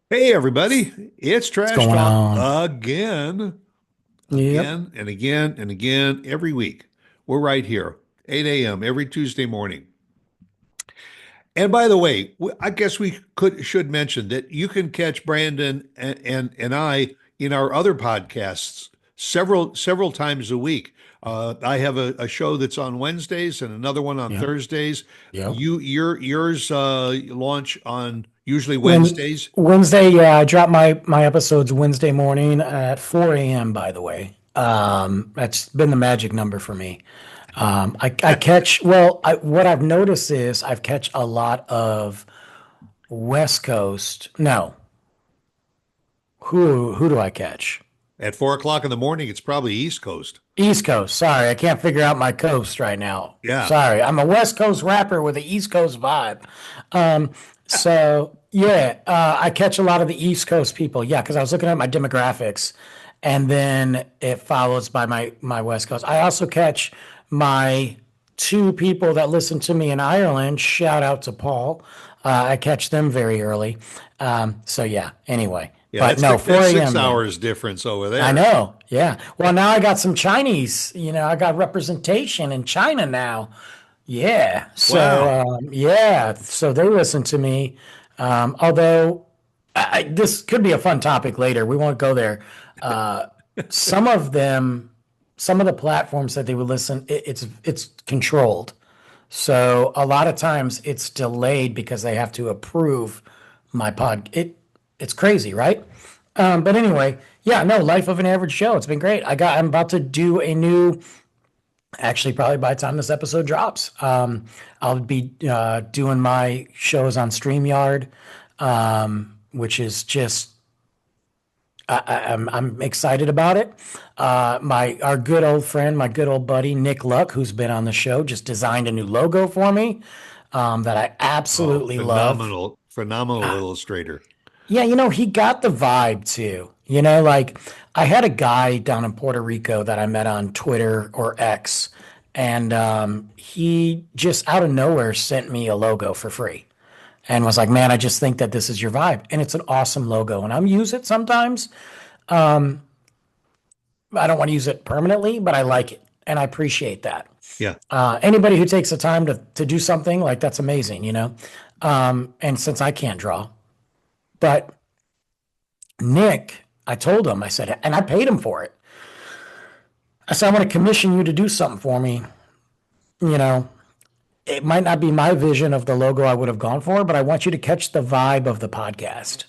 Hey everybody, it's What's Trash going Talk on? again, Yep. again and again and again every week. We're right here, 8 a.m. every Tuesday morning. And by the way, I guess we could should mention that you can catch Brandon and I in our other podcasts several times a week. I have a show that's on Wednesdays and another one on Yep. Thursdays. Yep. Yours launch on usually When Wednesdays. Wednesday, yeah, I drop my episodes Wednesday morning at 4 a.m., by the way. That's been the magic number for me. I catch, well, what I've noticed is I've catch a lot of West Coast. No, who do I catch? At 4 o'clock in the morning, it's probably East Coast. East Coast. Sorry, I can't figure out my coast right now. Yeah. Sorry, I'm a West Coast rapper with an East Coast vibe. Um, so yeah, I catch a lot of the East Coast people. Yeah, because I was looking at my demographics, and then it follows by my West Coast. I also catch my two people that listen to me in Ireland. Shout out to Paul. I catch them very early. So yeah. Anyway, Yeah, but that's no, six, that's 4 six a.m. Yeah. hours difference over I there. know. Yeah. Well, now I got some Chinese, I got representation in China now. Yeah. So, Wow. yeah. So they listen to me. Although this could be a fun topic later. We won't go there. Uh, some of them, some of the platforms that they would listen, it's controlled. So a lot of times it's delayed because they have to approve my pod. It's crazy, right? But anyway, yeah, no, Life of an Average Joe. It's been great. I'm about to do a new, actually, probably by the time this episode drops, I'll be doing my shows on StreamYard, which is just, I'm excited about it. Our good old friend, my good old buddy Nick Luck, who's been on the show, just designed a new logo for me that I Oh, absolutely love. phenomenal illustrator. Yeah, he got the vibe too. Like I had a guy down in Puerto Rico that I met on Twitter or X, and he just out of nowhere sent me a logo for free and was like, "Man, I just think that this is your vibe." And it's an awesome logo, and I'm use it sometimes. I don't want to use it permanently, but I like it and I appreciate that. Yeah. Anybody who takes the time to do something like that's amazing. And since I can't draw, but Nick, I told him, I said, and I paid him for it. I said, I want to commission you to do something for me. You know, it might not be my vision of the logo I would have gone for, but I want you to catch the vibe of the podcast.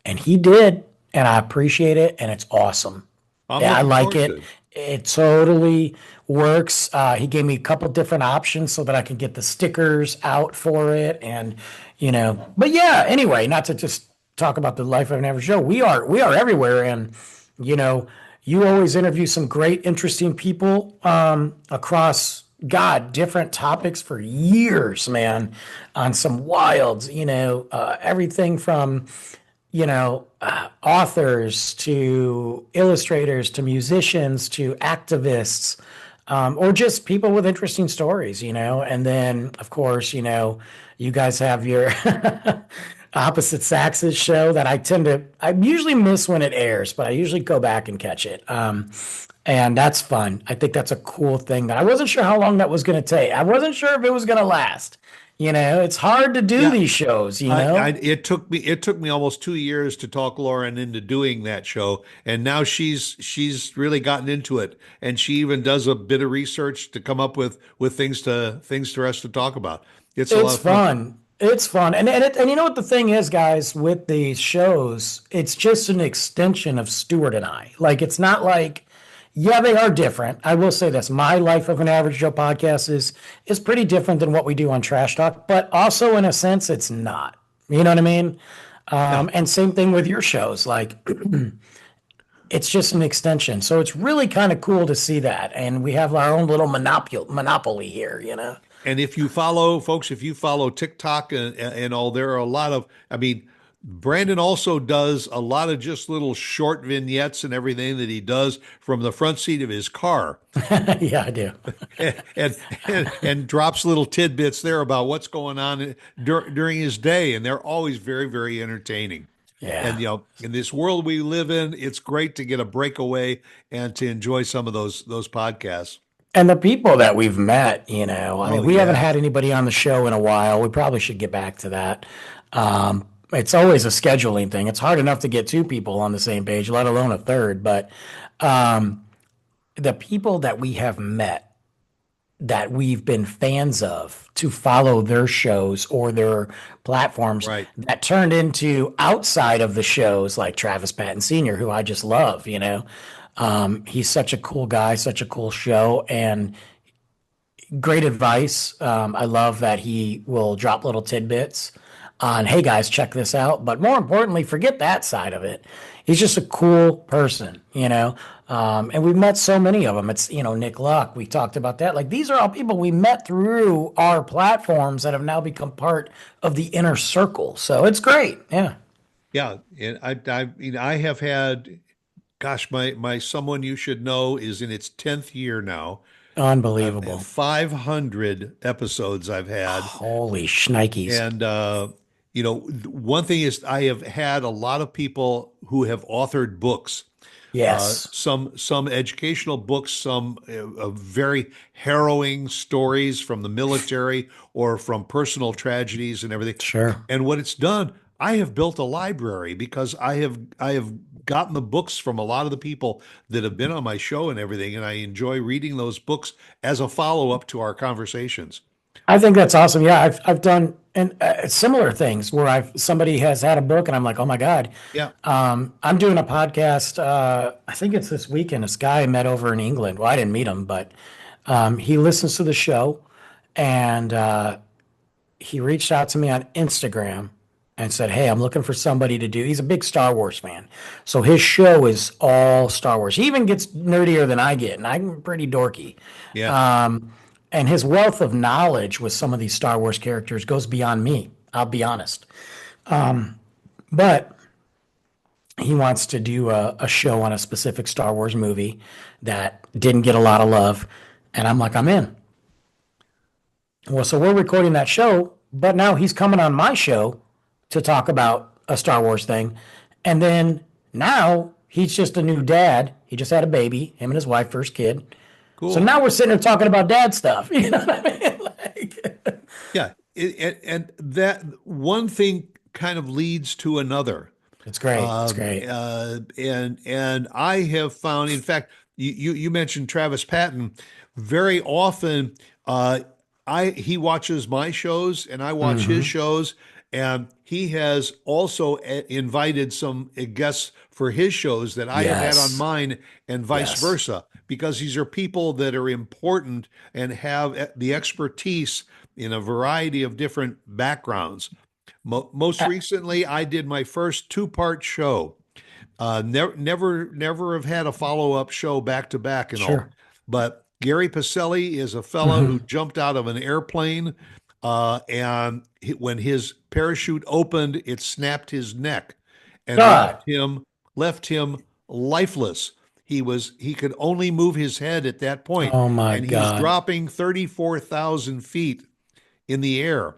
And he did. And I appreciate it. And it's awesome. I'm Yeah, I looking like forward it. to it. It totally works. He gave me a couple different options so that I can get the stickers out for it. But yeah, anyway, not to just talk about the Life of an Average Joe. We are everywhere. And, you know, you always interview some great, interesting people across, God, different topics for years, man, on some wilds, everything from authors to illustrators to musicians to activists, or just people with interesting stories. And then, of course, you guys have your Opposite Saxes show that I usually miss when it airs, but I usually go back and catch it. And that's fun. I think that's a cool thing that I wasn't sure how long that was going to take. I wasn't sure if it was going to last. It's hard to do Yeah. these shows, It took me almost 2 years to talk Lauren into doing that show, and now she's really gotten into it, and she even does a bit of research to come up with things for us to talk about. It's a lot It's of fun. fun. It's fun. And you know what the thing is, guys, with these shows, it's just an extension of Stuart and I. Like it's not like, yeah, they are different. I will say this. My Life of an Average Joe podcast is pretty different than what we do on Trash Talk, but also in a sense it's not. You know what I mean? Yeah. And same thing with your shows. Like it's just an extension. So it's really kind of cool to see that. And we have our own little monopoly here. And if you follow, folks, if you follow TikTok and all, there are a lot of, I mean, Brandon also does a lot of just little short vignettes and everything that he does from the front seat of his car Yeah, I do. and drops little tidbits there about what's going on during his day. And they're always very, very entertaining. And Yeah. in this world we live in, it's great to get a breakaway and to enjoy some of those podcasts. And the people that we've met, I mean, Oh we haven't had yes. anybody on the show in a while. We probably should get back to that. It's always a scheduling thing. It's hard enough to get two people on the same page, let alone a third. But the people that we have met that we've been fans of to follow their shows or their platforms Right. that turned into outside of the shows like Travis Patton Sr., who I just love. He's such a cool guy, such a cool show, and great advice. I love that he will drop little tidbits on, hey guys, check this out. But more importantly, forget that side of it. He's just a cool person. And we've met so many of them. It's, Nick Luck. We talked about that. Like these are all people we met through our platforms that have now become part of the inner circle. So it's great. Yeah. Yeah. And I have had, gosh, my someone you should know is in its 10th year now. Unbelievable. 500 episodes I've had. Holy shnikes. And, one thing is I have had a lot of people who have authored books, Yes. some educational books, some very harrowing stories from the military or from personal tragedies and everything. Sure. And what it's done, I have built a library because I have gotten the books from a lot of the people that have been on my show and everything, and I enjoy reading those books as a follow-up to our conversations. I think that's awesome. Yeah, I've done and similar things where I've somebody has had a book and I'm like, oh my God. Yeah, I'm doing a podcast. I think it's this weekend. This guy I met over in England. Well, I didn't meet him, but he listens to the show, and he reached out to me on Instagram and said, "Hey, I'm looking for somebody to do." He's a big Star Wars fan, so his show is all Star Wars. He even gets nerdier than I get, and I'm pretty dorky. yeah. And his wealth of knowledge with some of these Star Wars characters goes beyond me. I'll be honest. But he wants to do a show on a specific Star Wars movie that didn't get a lot of love. And I'm like, I'm in. Well, so we're recording that show, but now he's coming on my show to talk about a Star Wars thing. And then now he's just a new dad. He just had a baby, him and his wife, first kid. So Cool. now we're sitting there talking about dad stuff. You know what I mean? Like, Yeah, and that one thing kind of leads to another. it's great. It's great. And I have found, in fact, you mentioned Travis Patton. Very often, I he watches my shows and I watch his Hmm. shows, and he has also invited some guests for his shows that I have had on Yes. mine, and vice Yes. versa, because these are people that are important and have the expertise in a variety of different backgrounds. Most Uh, recently, I did my first two-part show. Never have had a follow-up show back to back and all. sure. But Gary Pacelli is a fella who Hmm. jumped out of an airplane, and when his parachute opened, it snapped his neck and God. left him lifeless. He could only move his head at that point, Oh my and he's God. dropping 34,000 feet in the air,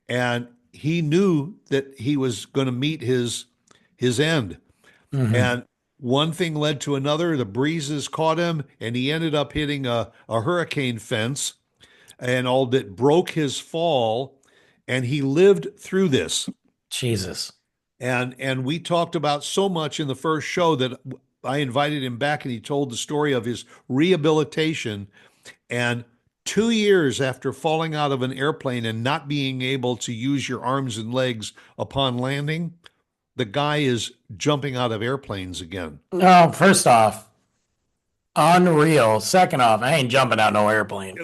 and he knew that he was going to meet his end. Hmm. And one thing led to another. The breezes caught him, and he ended up hitting a hurricane fence and all that broke his fall. And he lived through this. Jesus. And we talked about so much in the first show that I invited him back, and he told the story of his rehabilitation. And 2 years after falling out of an airplane and not being able to use your arms and legs upon landing, the guy is jumping out of airplanes again. Oh, first off, unreal. Second off, I ain't jumping out no airplane.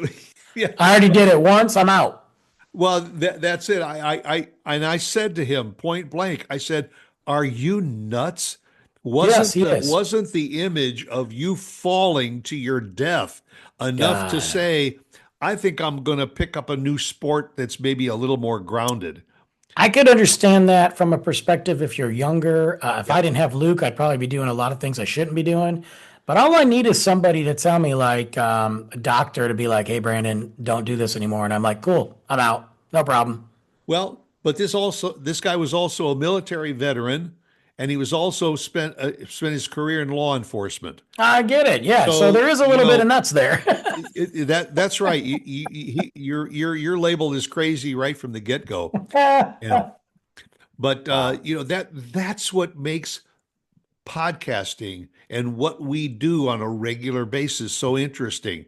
Yeah. I already did it once. I'm out. Well, that's it. I said to him point blank, I said, "Are you nuts? Yes, Wasn't he the is. wasn't the image of you falling to your death enough to God. say, I think I'm going to pick up a new sport that's maybe a little more grounded?" I could understand that from a perspective if you're younger. If Yeah. I didn't have Luke, I'd probably be doing a lot of things I shouldn't be doing. But all I need is somebody to tell me, like a doctor, to be like, "Hey, Brandon, don't do this anymore." And I'm like, "Cool, I'm out, no problem." Well, but this guy was also a military veteran, and he was also spent his career in law enforcement. I get it. Yeah. So So, there is a little bit of nuts there. that's right. You're labeled as crazy right from the get-go. Yeah. But Wow. that's what makes podcasting and what we do on a regular basis so interesting,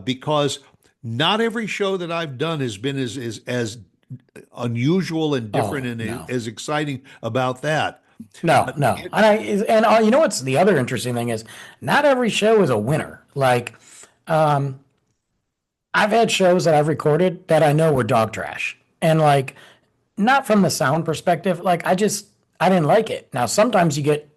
because not every show that I've done has been as unusual and different Oh, and no. as exciting about that. No, But no. And you know what's the other interesting thing is not every show is a winner. Like, um, I've had shows that I've recorded that I know were dog trash. And like, not from the sound perspective, like I didn't like it. Now sometimes you get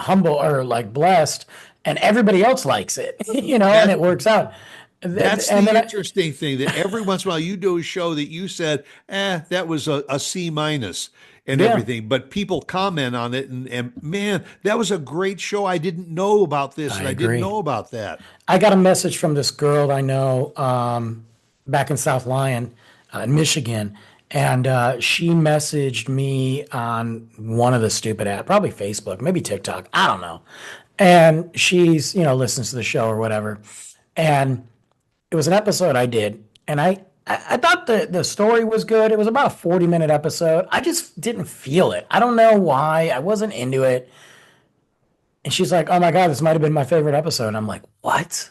humble or like blessed and everybody else likes it, and that it works out. that's And the then interesting thing, that every once in a while you do a show that you said, that was a C minus and yeah, everything, but people comment on it, and man, that was a great show. I didn't know about this I and I didn't agree. know about that. I got a message from this girl I know back in South Lyon, in Michigan, and she messaged me on one of the stupid apps, probably Facebook, maybe TikTok, I don't know. And she's, listens to the show or whatever. And it was an episode I did, and I thought the story was good. It was about a 40-minute episode. I just didn't feel it. I don't know why. I wasn't into it. And she's like, "Oh my God, this might have been my favorite episode." And I'm like, "What?"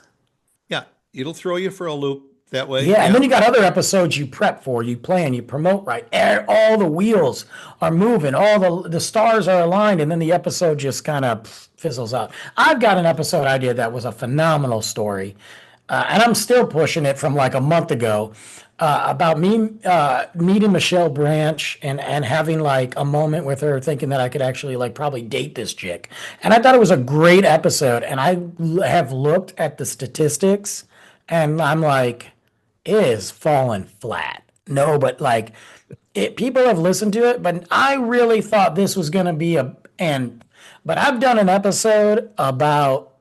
Yeah, it'll throw you for a loop that way. Yeah, and Yeah. then you got other episodes you prep for, you plan, you promote right. All the wheels are moving, all the stars are aligned, and then the episode just kind of fizzles out. I've got an episode I did that was a phenomenal story, and I'm still pushing it from like a month ago, about me meeting Michelle Branch and having like a moment with her, thinking that I could actually like probably date this chick. And I thought it was a great episode, and have looked at the statistics, and I'm like is falling flat. No, but like people have listened to it, but I really thought this was going to be but I've done an episode about,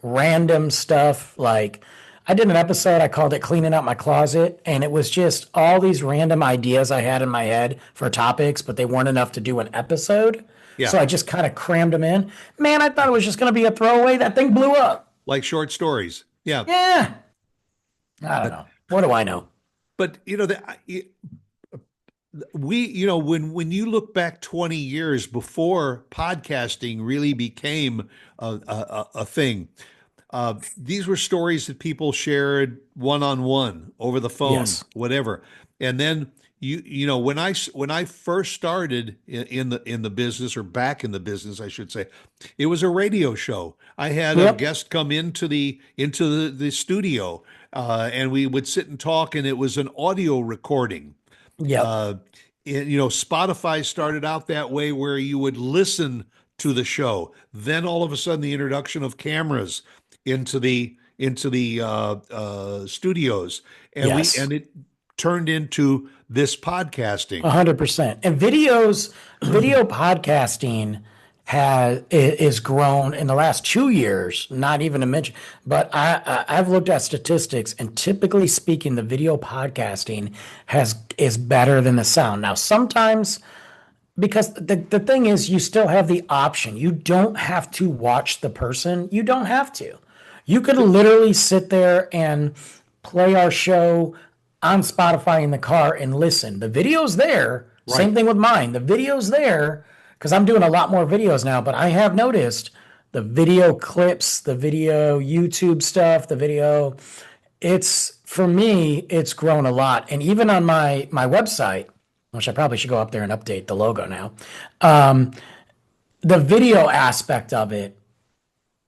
random stuff. Like I did an episode, I called it Cleaning Out My Closet, and it was just all these random ideas I had in my head for topics, but they weren't enough to do an episode. Yeah. So I just kind of crammed them in. Man, I thought it was just going to be a throwaway. That thing blew up. Like short stories. Yeah. Yeah. I don't But know. What do I know? but when you look back 20 years before podcasting really became a thing, these were stories that people shared one on one over the phone, Yes. whatever. And then when I first started in the business, or back in the business, I should say, it was a radio show. I had a Yep. guest come into the studio, and we would sit and talk, and it was an audio recording. Yep. uh, Spotify started out that way, where you would listen to the show. Then all of a sudden, the introduction of cameras into the studios, and we Yes. and it turned into this podcasting. 100%. And video podcasting is grown in the last 2 years, not even to mention, but I've looked at statistics, and typically speaking, the video podcasting is better than the sound. Now, sometimes, because the thing is, you still have the option. You don't have to watch the person. You don't have to. You could literally sit there and play our show on Spotify in the car and listen. The video's there. Same Right. thing with mine. The video's there because I'm doing a lot more videos now, but I have noticed the video clips, the video YouTube stuff, the video, it's for me, it's grown a lot. And even on my website, which I probably should go up there and update the logo now. Um, the video aspect of it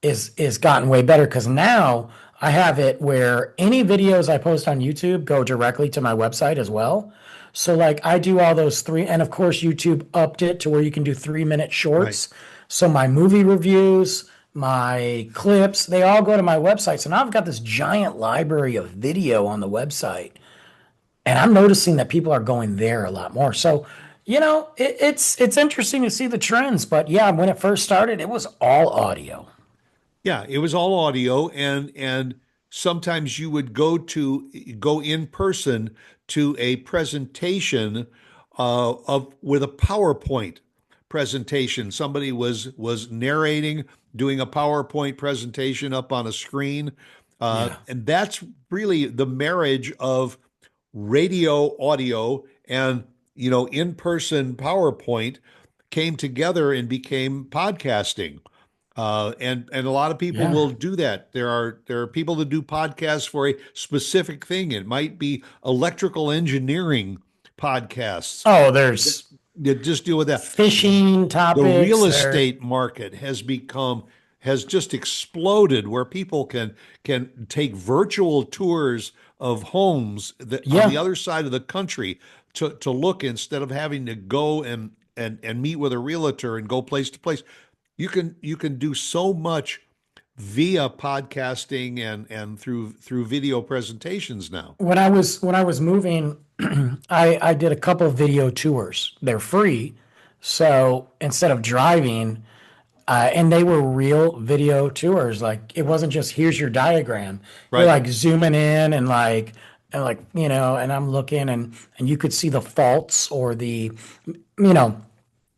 is gotten way better because now I have it where any videos I post on YouTube go directly to my website as well. So like I do all those three, and of course YouTube upped it to where you can do 3-minute Right. shorts. So my movie reviews, my clips, they all go to my website. So now I've got this giant library of video on the website, and I'm noticing that people are going there a lot more. So, it's interesting to see the trends. But yeah, when it first started, it was all audio. Yeah, it was all audio, and sometimes you would go in person to a presentation, of with a PowerPoint presentation. Somebody was narrating, doing a PowerPoint presentation up on a screen. Yeah. And that's really the marriage of radio audio and in-person PowerPoint came together and became podcasting. And a lot of people Yeah. will do that. There are people that do podcasts for a specific thing. It might be electrical engineering podcasts Oh, there's that just deal with that. fishing The real topics. There. estate market has just exploded where people can take virtual tours of homes that on the Yeah. other side of the country to look instead of having to go and meet with a realtor and go place to place. You can do so much via podcasting and through video presentations now. When I was moving, I did a couple of video tours. They're free, so instead of driving, and they were real video tours. Like it wasn't just here's your diagram. You're Right. like zooming in and I'm looking and you could see the faults or you know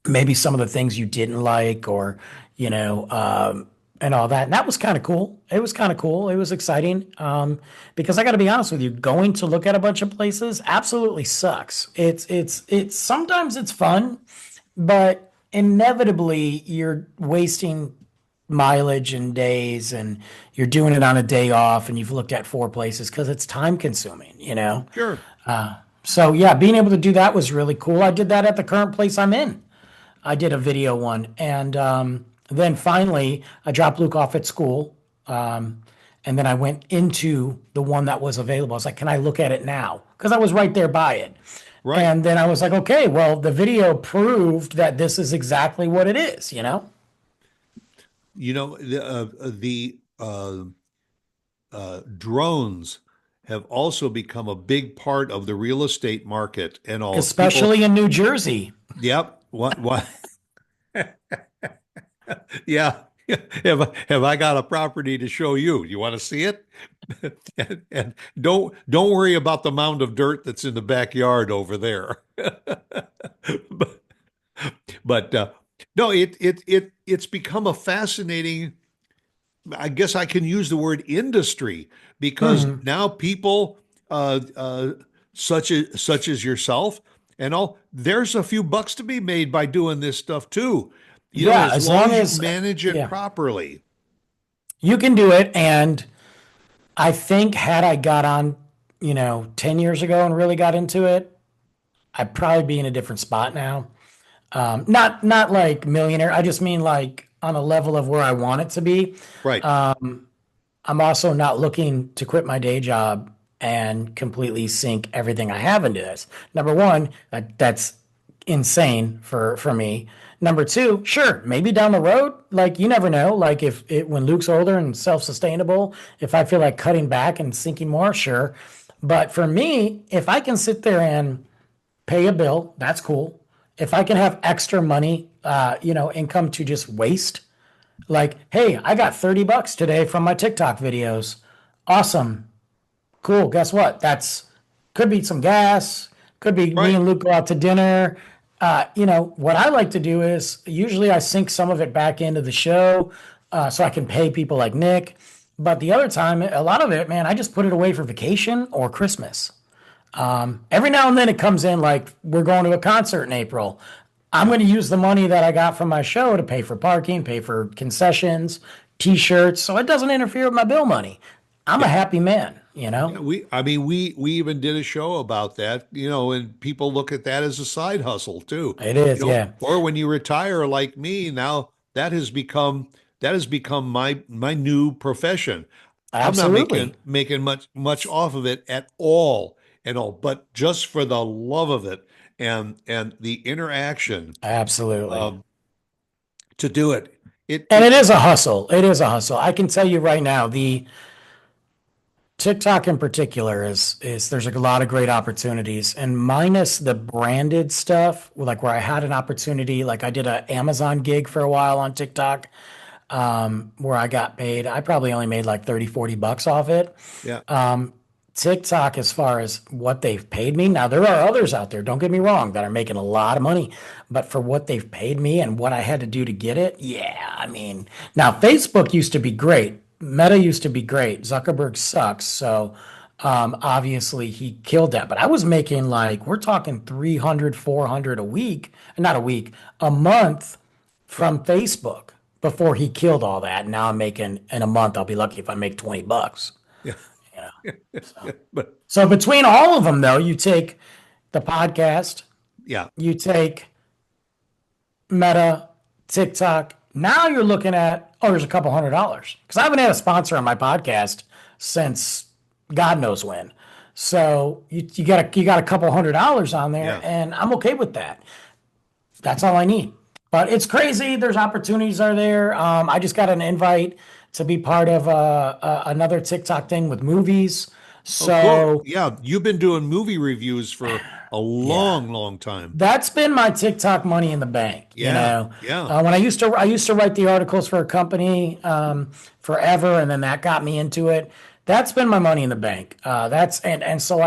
maybe some of the things you didn't like or and all that. And that was kind of cool. It was kind of cool. It was exciting. Because I got to be honest with you, going to look at a bunch of places absolutely sucks. It's sometimes it's fun, but inevitably you're wasting mileage and days and you're doing it on a day off and you've looked at four places because it's time consuming. Sure. So yeah, being able to do that was really cool. I did that at the current place I'm in. I did a video one, and then finally I dropped Luke off at school, and then I went into the one that was available. I was like, "Can I look at it now?" Because I was right there by it, Right. and then I was like, "Okay, well, the video proved that this is exactly what it is." The drones have also become a big part of the real estate market and all people. Especially in New Jersey. Yep. What? Yeah. Have I got a property to show you? You want to see it? And don't worry about the mound of dirt that's in the backyard over there. But, but no, it's become a fascinating. I guess I can use the word industry because Mhm. now people such as yourself and all, there's a few bucks to be made by doing this stuff too. Yeah, As as long long as you as manage it yeah, properly. you can do it. And I think had I got on, 10 years ago and really got into it, I'd probably be in a different spot now. Not like millionaire. I just mean like on a level of where I want it to be. Right. I'm also not looking to quit my day job and completely sink everything I have into this. Number one, that's insane for me. Number two, sure, maybe down the road, like you never know. Like if it when Luke's older and self-sustainable, if I feel like cutting back and sinking more, sure. But for me, if I can sit there and pay a bill, that's cool. If I can have extra money, income to just waste, like, hey, I got $30 today from my TikTok videos. Awesome. Cool. Guess what? That's could be some gas, could be me Right. and Luke go out to dinner. What I like to do is usually I sink some of it back into the show so I can pay people like Nick. But the other time, a lot of it, man, I just put it away for vacation or Christmas. Every now and then it comes in like we're going to a concert in April. I'm going to use the money that I got from my show to pay for parking, pay for concessions, t-shirts, so it doesn't interfere with my bill money. I'm a happy man. I mean, we even did a show about that, and people look at that as a side hustle too. It is, yeah. Or when you retire like me, now that has become my new profession. I'm not Absolutely. making much off of it at all and all, but just for the love of it and the interaction Absolutely. um, to do it. It And it it is a hustle. It is a hustle. I can tell you right now, the TikTok in particular is there's a lot of great opportunities and minus the branded stuff, like where I had an opportunity, like I did an Amazon gig for a while on TikTok, where I got paid. I probably only made like 30, $40 off it. yeah. TikTok, as far as what they've paid me, now there are others out there, don't get me wrong, that are making a lot of money, but for what they've paid me and what I had to do to get it, yeah, I mean, now Facebook used to be great. Meta used to be great. Zuckerberg sucks. So obviously he killed that. But I was making like, we're talking 300, 400 a week, not a week, a month from Facebook before he killed all that. Now I'm making in a month, I'll be lucky if I make $20. Yeah. You know. But So between all of them, though, you take the podcast, yeah. you take Meta, TikTok. Now you're looking at, oh, there's a couple $100 because I haven't had a sponsor on my podcast since God knows when. So you got a couple $100 on there, Yeah. and I'm okay with that. That's all I need. But it's crazy. There's opportunities are there. I just got an invite to be part of another TikTok thing with movies. So Cool. Yeah, you've been doing movie reviews for a long time. that's been my TikTok money in the bank. You Yeah, know, yeah. when I used to write the articles for a company forever, and then that got me into it. That's been my money in the bank. And so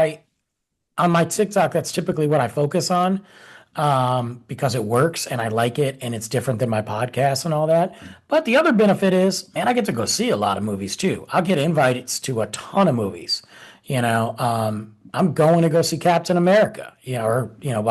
on my TikTok, that's typically what I focus on because it works and I like it and it's different than my podcast and all that. But the other benefit is, man, I get to go see a lot of movies too. I'll get invites to a ton of movies. You know, I'm going to go see Captain America. You know, or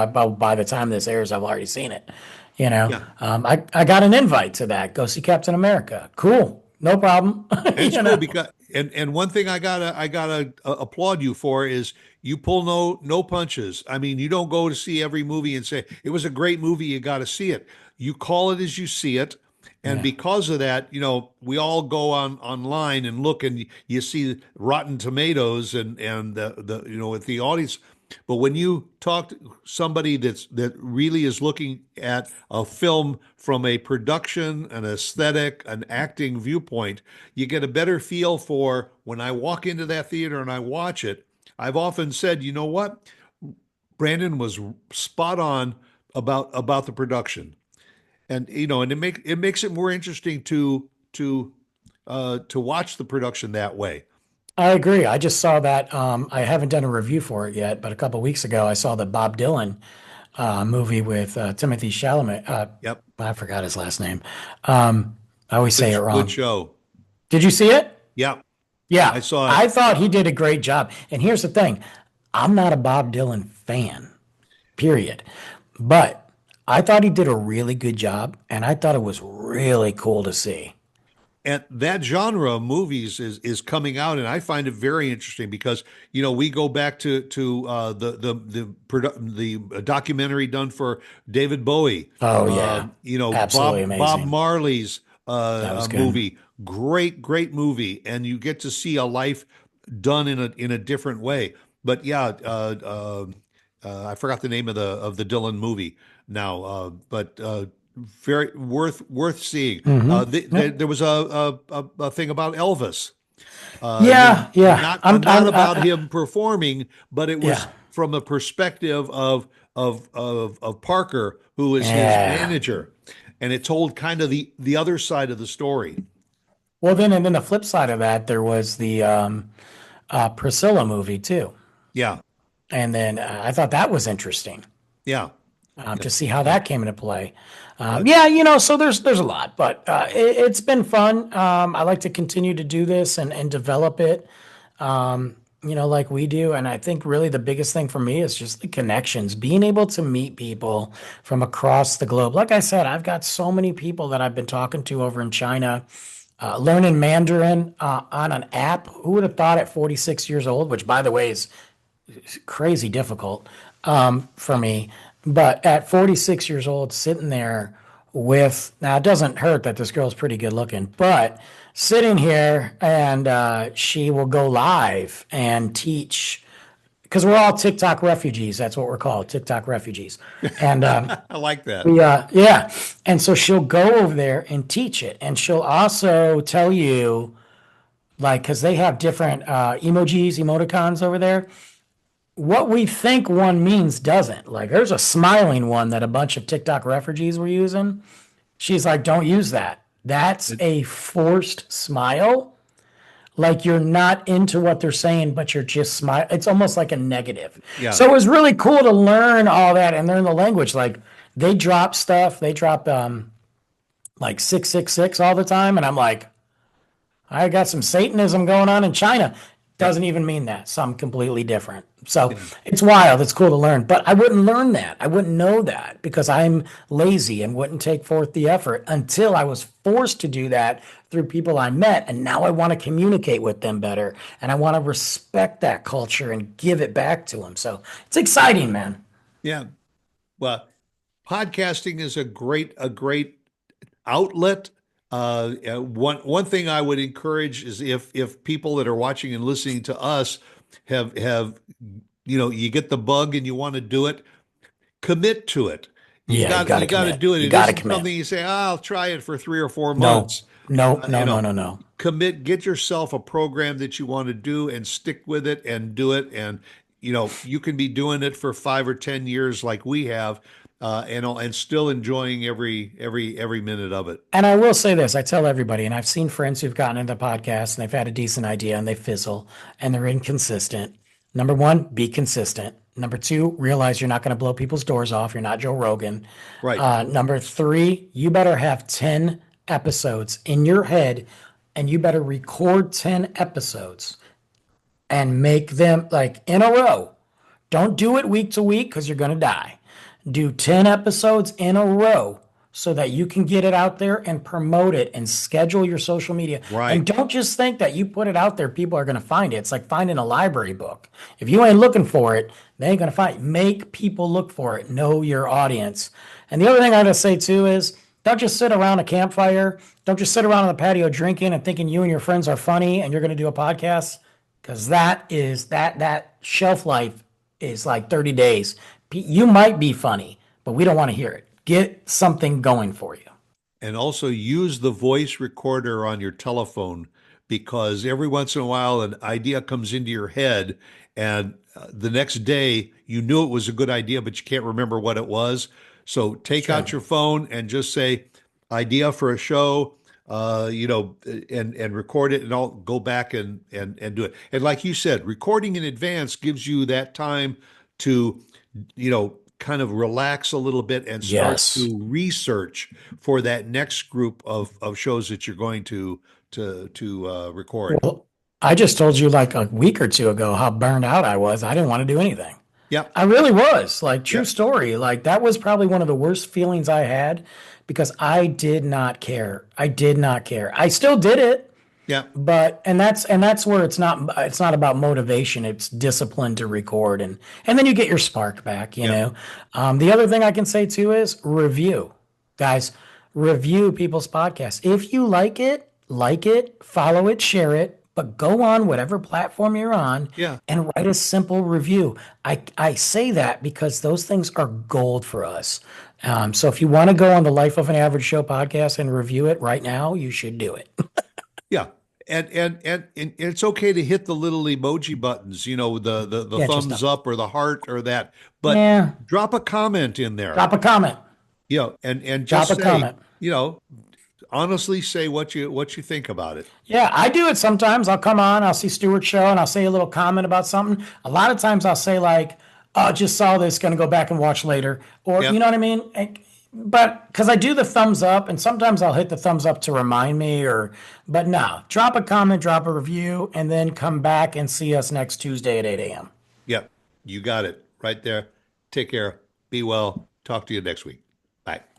by the time this airs, I've already seen it. You know, Yeah. I got an invite to that. Go see Captain America. Cool, no problem. It's You cool know? because and one thing I gotta applaud you for is you pull no punches. I mean, you don't go to see every movie and say it was a great movie, you got to see it. You call it as you see it, and Yeah. because of that, we all go online and look, and you see Rotten Tomatoes and the with the audience. But when you talk to somebody that really is looking at a film from a production, an aesthetic, an acting viewpoint, you get a better feel for when I walk into that theater and I watch it. I've often said, you know what? Brandon was spot on about the production. And and it makes it more interesting to watch the production that way. I agree. I just saw that. I haven't done a review for it yet, but a couple weeks ago, I saw the Bob Dylan movie with Timothy Chalamet. Yep. I forgot his last name. I always say it Good wrong. show. Did you see it? Yeah, Yeah, I saw it. I thought he did a great job. And here's the thing, I'm not a Bob Dylan fan, period. But I thought he did a really good job, and I thought it was really cool to see. And that genre of movies is coming out, and I find it very interesting because we go back to the documentary done for David Bowie. Oh, yeah. Absolutely Bob amazing. Marley's That was good. movie, great movie, and you get to see a life done in a different way. But yeah, I forgot the name of the Dylan movie now, but very worth seeing. There was a thing about Elvis. Yeah, yeah. Not about him performing, but it was Yeah. from a perspective of Parker, who is his Yeah. manager, and it told kind of the other side of the story. Well, then, and then the flip side of that, there was the Priscilla movie too. Yeah, And then I thought that was interesting yeah. to see how that came into play. Yeah, so there's a lot, but it's been fun. I like to continue to do this and develop it, like we do. And I think really the biggest thing for me is just the connections, being able to meet people from across the globe. Like I said, I've got so many people that I've been talking to over in China, learning Mandarin on an app. Who would have thought at 46 years old, which by the way is crazy difficult for me. But at 46 years old, sitting there now it doesn't hurt that this girl's pretty good looking, but sitting here and she will go live and teach because we're all TikTok refugees. That's what we're called, TikTok refugees. And I like that. yeah. And so she'll go over there and teach it. And she'll also tell you, like, because they have different emojis, emoticons over there. What we think one means doesn't. Like, there's a smiling one that a bunch of TikTok refugees were using. She's like, don't use that. That's a forced smile. like you're not into what they're saying, but you're just smile. It's almost like a negative. Yeah. So it was really cool to learn all that and learn the language. Like they drop stuff, they drop like 666 all the time, and I'm like, I got some Satanism going on in China. Yeah. Doesn't even mean that. Something completely different. So it's wild. It's cool to learn. But I wouldn't learn that. I wouldn't know that because I'm lazy and wouldn't take forth the effort until I was forced to do that through people I met. And now I want to communicate with them better. And I want to respect that culture and give it back to them. So it's exciting, man. Yeah. Well, podcasting is a great outlet. One thing I would encourage is if people that are watching and listening to us have you get the bug and you want to do it, commit to it. Yeah, you got to You got to commit. do it. You It got to isn't commit. something you say, I'll try it for 3 or 4 No, months. no, Uh, no, you no, know, no, no. commit, get yourself a program that you want to do and stick with it and do it. And you can be doing it for 5 or 10 years like we have, and still enjoying every minute of it. And I will say this, I tell everybody, and I've seen friends who've gotten into podcasts and they've had a decent idea and they fizzle and they're inconsistent. Number one, be consistent. Number two, realize you're not going to blow people's doors off. You're not Joe Rogan. Right. Number three, you better have 10 episodes in your head and you better record 10 episodes and make them like in a row. Don't do it week to week because you're going to die. Do 10 episodes in a row so that you can get it out there and promote it and schedule your social media. And Right. don't just think that you put it out there, people are going to find it. It's like finding a library book. If you ain't looking for it, they ain't going to find it. Make people look for it. Know your audience. And the other thing I gotta say too is don't just sit around a campfire. Don't just sit around on the patio drinking and thinking you and your friends are funny and you're going to do a podcast because that shelf life is like 30 days. You might be funny, but we don't want to hear it. Get something going for you. And also use the voice recorder on your telephone because every once in a while an idea comes into your head and the next day you knew it was a good idea, but you can't remember what it was. So take out Sure. your phone and just say, idea for a show, and record it and I'll go back and do it. And like you said, recording in advance gives you that time to, kind of relax a little bit and start Yes. to research for that next group of shows that you're going to record. Well, I just told you like a week or two ago how burned out I was. I didn't want to do anything. Yep. I really was. Like, true Yep. story. Like, that was probably one of the worst feelings I had because I did not care. I did not care. I still did it, Yep. but and that's where it's not about motivation. It's discipline to record and then you get your spark back, you Yep. know. The other thing I can say too is review. Guys, review people's podcasts. If you like it, follow it, share it, but go on whatever platform you're on Yeah. and write a simple review. I say that because those things are gold for us. So if you want to go on the Life of an Average Show podcast and review it right now, you should do it. Yeah. And it's okay to hit the little emoji buttons, the Yeah, just thumbs up or the heart or that, but yeah. drop a comment in there. Drop a comment. And Drop just a say, comment. honestly say what you think about it. Yeah, I do it sometimes. I'll come on, I'll see Stuart's show, and I'll say a little comment about something. A lot of times I'll say like, "Oh, just saw this, gonna go back and watch later," or you Yep. know what I mean. But because I do the thumbs up, and sometimes I'll hit the thumbs up to remind me, but no, drop a comment, drop a review, and then come back and see us next Tuesday at 8 a.m. Yep. You got it right there. Take care. Be well. Talk to you next week. Bye.